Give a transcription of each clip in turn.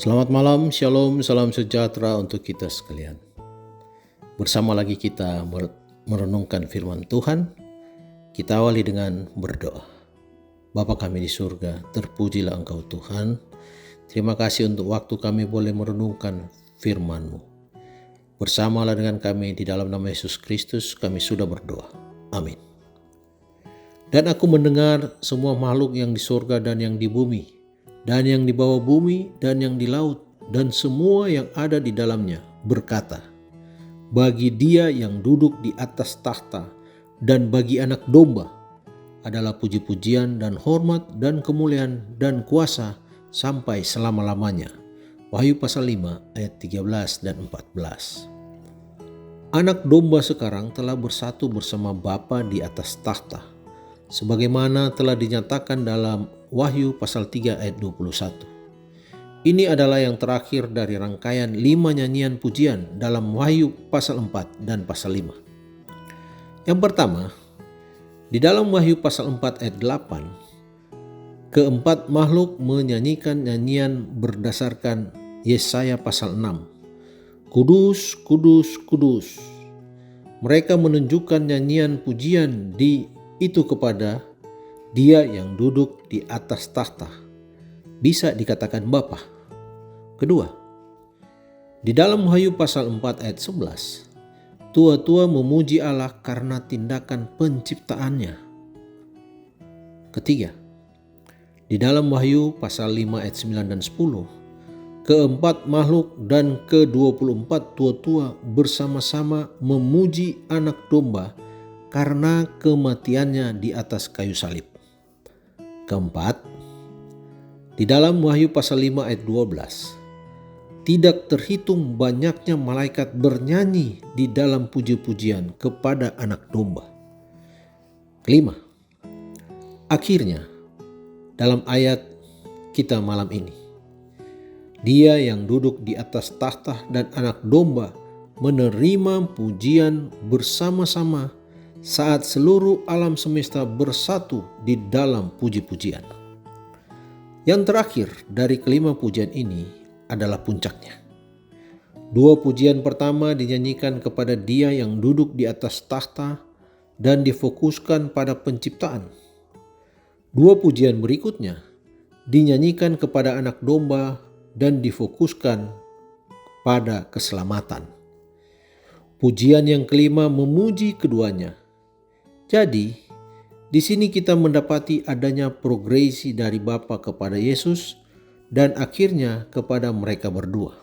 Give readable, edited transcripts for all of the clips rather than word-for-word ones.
Selamat malam, shalom, salam sejahtera untuk kita sekalian. Bersama lagi kita merenungkan firman Tuhan. Kita awali dengan berdoa. Bapa kami di surga, terpujilah Engkau Tuhan. Terima kasih untuk waktu kami boleh merenungkan firman-Mu. Bersamalah dengan kami di dalam nama Yesus Kristus kami sudah berdoa. Amin. Dan aku mendengar semua makhluk yang di surga dan yang di bumi, dan yang di bawah bumi, dan yang di laut, dan semua yang ada di dalamnya berkata, bagi Dia yang duduk di atas tahta dan bagi Anak Domba adalah puji-pujian dan hormat dan kemuliaan dan kuasa sampai selama-lamanya. Wahyu pasal 5 ayat 13 dan 14. Anak Domba sekarang telah bersatu bersama Bapa di atas tahta, sebagaimana telah dinyatakan dalam Wahyu pasal 3 ayat 21. Ini adalah yang terakhir dari rangkaian 5 nyanyian pujian dalam Wahyu pasal 4 dan pasal 5. Yang pertama, di dalam Wahyu pasal 4 ayat 8, keempat makhluk menyanyikan nyanyian berdasarkan Yesaya pasal 6. Kudus, kudus, kudus. Mereka menunjukkan nyanyian pujian itu kepada Dia yang duduk di atas tahta, bisa dikatakan Bapa. Kedua, di dalam Wahyu pasal 4 ayat 11, tua-tua memuji Allah karena tindakan penciptaannya. Ketiga, di dalam Wahyu pasal 5 ayat 9 dan 10, keempat makhluk dan ke-24 tua-tua bersama-sama memuji Anak Domba karena kematiannya di atas kayu salib. Keempat, di dalam Wahyu pasal 5 ayat 12, tidak terhitung banyaknya malaikat bernyanyi di dalam puji-pujian kepada Anak Domba. Kelima, akhirnya dalam ayat kita malam ini, Dia yang duduk di atas tahta dan Anak Domba menerima pujian bersama-sama saat seluruh alam semesta bersatu di dalam puji-pujian. Yang terakhir dari kelima pujian ini adalah puncaknya. Dua pujian pertama dinyanyikan kepada Dia yang duduk di atas tahta dan difokuskan pada penciptaan. Dua pujian berikutnya dinyanyikan kepada Anak Domba dan difokuskan pada keselamatan. Pujian yang kelima memuji keduanya. Jadi, di sini kita mendapati adanya progresi dari Bapa kepada Yesus dan akhirnya kepada mereka berdua.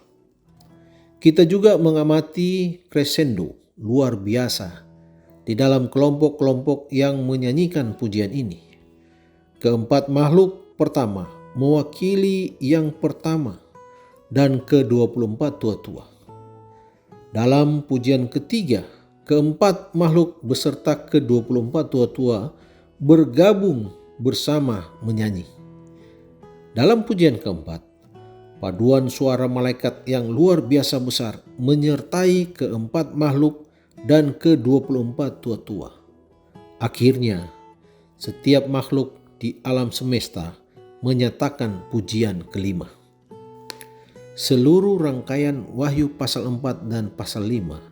Kita juga mengamati crescendo luar biasa di dalam kelompok-kelompok yang menyanyikan pujian ini. Keempat makhluk pertama mewakili yang pertama dan ke-24 tua-tua. Dalam pujian ketiga, keempat makhluk beserta ke-24 tua-tua bergabung bersama menyanyi. Dalam pujian keempat, paduan suara malaikat yang luar biasa besar menyertai keempat makhluk dan ke-24 tua-tua. Akhirnya, setiap makhluk di alam semesta menyatakan pujian kelima. Seluruh rangkaian Wahyu pasal 4 dan pasal 5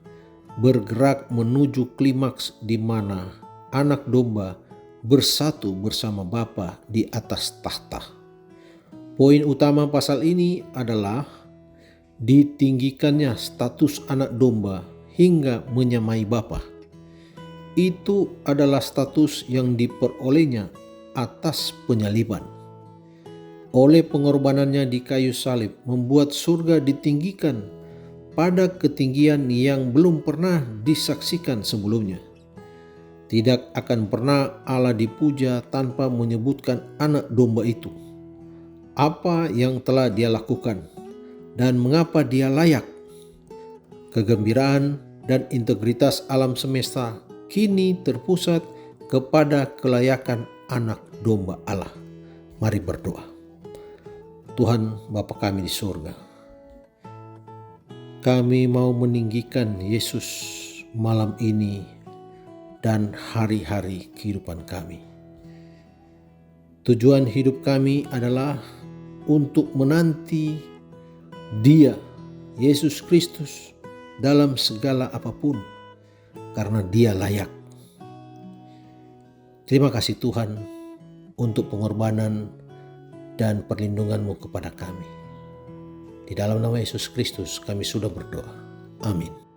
bergerak menuju klimaks di mana Anak Domba bersatu bersama Bapa di atas tahta. Poin utama pasal ini adalah ditinggikannya status Anak Domba hingga menyamai Bapa. Itu adalah status yang diperolehnya atas penyaliban. Oleh pengorbanannya di kayu salib membuat surga ditinggikan pada ketinggian yang belum pernah disaksikan sebelumnya. Tidak akan pernah Allah dipuja tanpa menyebutkan Anak Domba itu. Apa yang telah Dia lakukan dan mengapa Dia layak. Kegembiraan dan integritas alam semesta kini terpusat kepada kelayakan Anak Domba Allah. Mari berdoa. Tuhan Bapa kami di surga, kami mau meninggikan Yesus malam ini dan hari-hari kehidupan kami. Tujuan hidup kami adalah untuk menanti Dia, Yesus Kristus, dalam segala apapun, karena Dia layak. Terima kasih Tuhan untuk pengorbanan dan perlindungan-Mu kepada kami. Di dalam nama Yesus Kristus kami sudah berdoa. Amin.